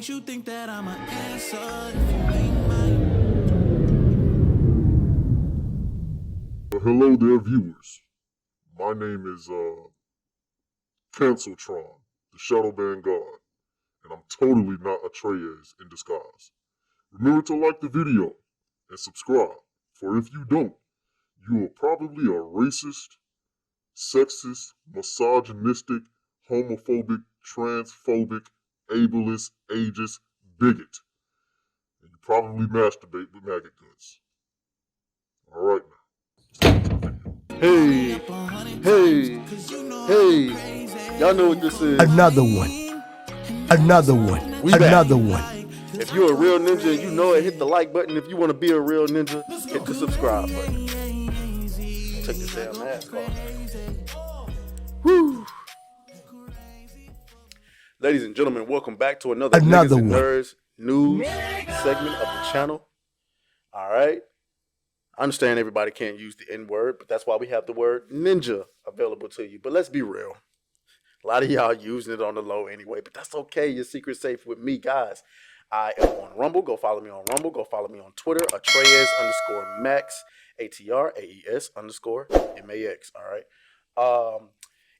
makes you think that I'm an answer if you ain't mine? Hello there, viewers. My name is Canceltron, the Shadow Band God, and I'm totally not Atreus in disguise. Remember to like the video and subscribe, for if you don't, you are probably a racist, sexist, misogynistic, homophobic, transphobic, ableist, ageist, bigot. And you probably masturbate with maggot guts. Alright now. Hey, y'all know what this is. Another one. Another one. We back. Another one. If you're a real ninja and you know it, hit the like button. If you want to be a real ninja, hit the subscribe button. Take this damn mask off. Woo. Ladies and gentlemen, welcome back to another Niggas and Nerds news segment of the channel. All right. I understand everybody can't use the N-word, but that's why we have the word ninja available to you. But let's be real. A lot of y'all using it on the low anyway, but that's okay. Your secret's safe with me, guys. I am on Rumble. Go follow me on Rumble. Go follow me on Twitter, Atreus_Max, ATRAES_MAX. All right.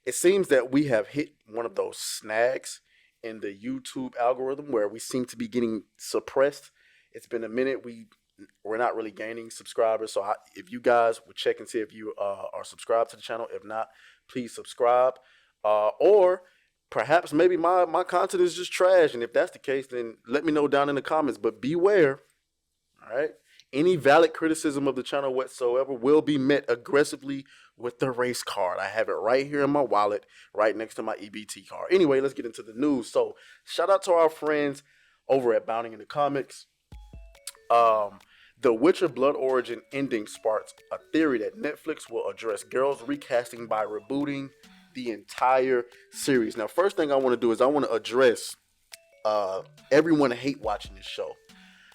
It seems that we have hit one of those snags in the YouTube algorithm where we seem to be getting suppressed. It's been a minute. We're not really gaining subscribers. So if you guys would check and see if you are subscribed to the channel. If not, please subscribe. Or perhaps maybe my content is just trash. And if that's the case, then let me know down in the comments. But beware, all right? Any valid criticism of the channel whatsoever will be met aggressively with the race card. I have it right here in my wallet, right next to my EBT card. Anyway, let's get into the news. So shout out to our friends over at Bounding in the Comics. The Witcher Blood Origin ending sparks a theory that Netflix will address girls recasting by rebooting the entire series. Now, first thing I want to do is I want to address everyone hate watching this show.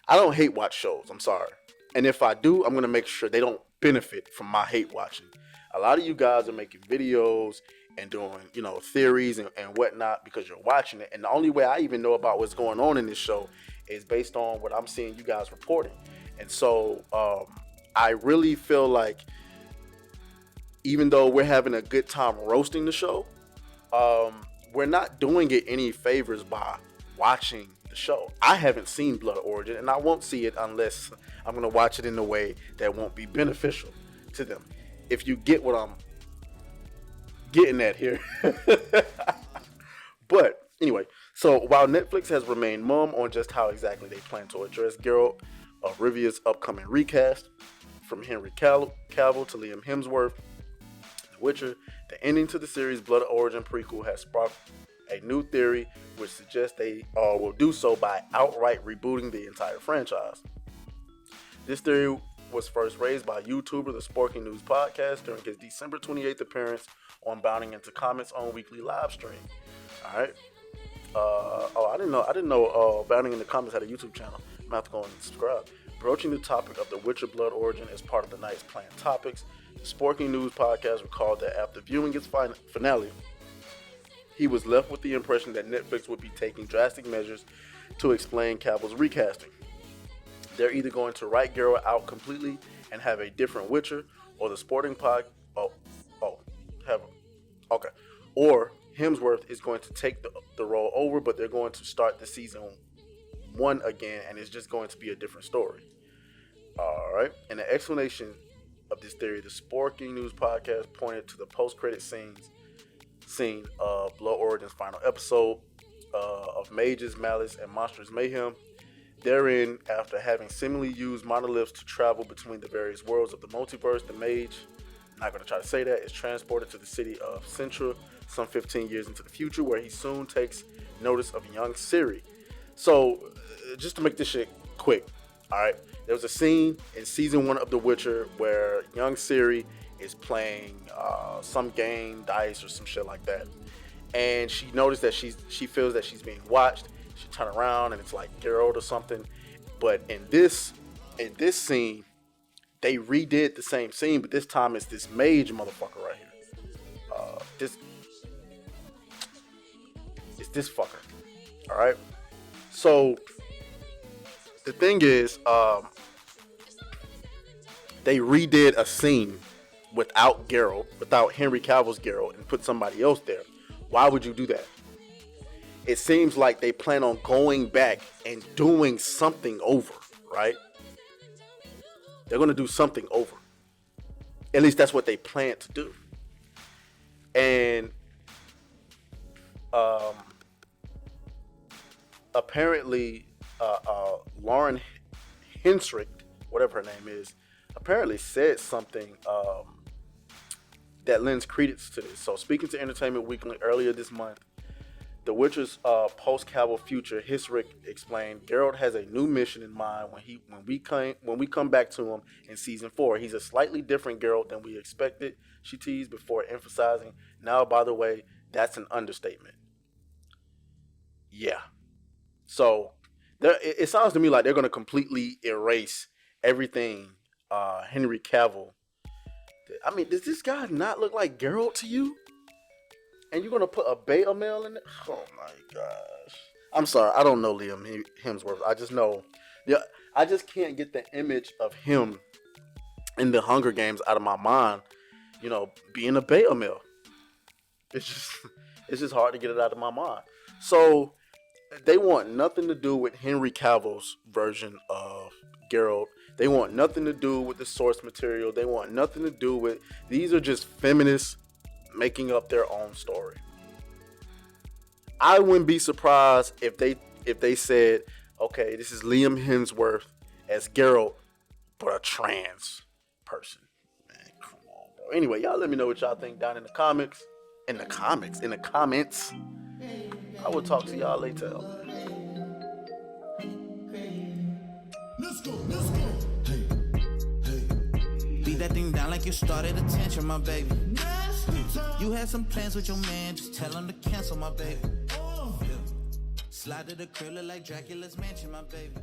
I don't hate watch shows. I'm sorry. And if I do, I'm going to make sure they don't benefit from my hate watching. A lot of you guys are making videos and doing, theories and whatnot because you're watching it. And the only way I even know about what's going on in this show is based on what I'm seeing you guys reporting. And so I really feel like even though we're having a good time roasting the show, we're not doing it any favors by watching the show. I haven't seen Blood Origin, and I won't see it unless I'm going to watch it in a way that won't be beneficial to them. If you get what I'm getting at here. But anyway, so while Netflix has remained mum on just how exactly they plan to address Geralt of Rivia's upcoming recast, from Henry Cavill to Liam Hemsworth, The Witcher, the ending to the series' Blood Origin prequel has sparked a new theory which suggests they will do so by outright rebooting the entire franchise. This theory was first raised by YouTuber The Sporking News Podcast during his December 28th appearance on Bounding into Comics on weekly live stream. All right. I didn't know Bounding into Comics had a YouTube channel. I'm gonna have to go and subscribe. Broaching the topic of the Witcher Blood Origin as part of the night's planned topics, the Sporking News Podcast recalled that after viewing its finale, he was left with the impression that Netflix would be taking drastic measures to explain Cavill's recasting. They're either going to write Geralt out completely and have a different Witcher, or the sporting or Hemsworth is going to take the role over, but they're going to start the season 1 again, and it's just going to be a different story. All right. In the explanation of this theory, the Sporking News Podcast pointed to the post-credit scene of Blood Origin's final episode of Mages, Malice, and Monstrous Mayhem. Therein, after having seemingly used monoliths to travel between the various worlds of the multiverse, the mage, I'm not going to try to say that, is transported to the city of Sintra some 15 years into the future, where he soon takes notice of young Ciri. So, just to make this shit quick, all right, there was a scene in season 1 of The Witcher where young Ciri is playing some game, dice, or some shit like that, and she noticed that she feels that she's being watched. She turn around and it's like Geralt or something. But in this scene, they redid the same scene, but this time it's this mage motherfucker right here. It's this fucker. All right. So the thing is, they redid a scene without Geralt, without Henry Cavill's Geralt, and put somebody else there. Why would you do that? It seems like they plan on going back and doing something over, right? They're going to do something over. At least that's what they plan to do. And apparently, Lauren Hensrick, whatever her name is, apparently said something that lends credence to this. So, speaking to Entertainment Weekly earlier this month, The Witcher's post-Cavill future, Hensrick explained, Geralt has a new mission in mind when we come back to him in season 4. He's a slightly different Geralt than we expected, she teased before emphasizing, now, by the way, that's an understatement. Yeah. So, it sounds to me like they're going to completely erase everything Henry Cavill. I mean, does this guy not look like Geralt to you? And you're going to put a beta male in it? Oh, my gosh. I'm sorry. I don't know Liam Hemsworth. I just know. Yeah, I just can't get the image of him in the Hunger Games out of my mind, being a beta male. It's just hard to get it out of my mind. So, they want nothing to do with Henry Cavill's version of Geralt. They want nothing to do with the source material. They want nothing to do with... These are just feminists making up their own story. I wouldn't be surprised if they said, okay, this is Liam Hemsworth as Geralt, but a trans person. Man, come on, bro. Anyway, y'all let me know what y'all think down in the comments. In the comments. I will talk to y'all later. Let's go. Hey. Beat that thing down like you started attention, my baby. You had some plans with your man, just tell him to cancel, my baby. Slide to the crib, look like Dracula's mansion, my baby.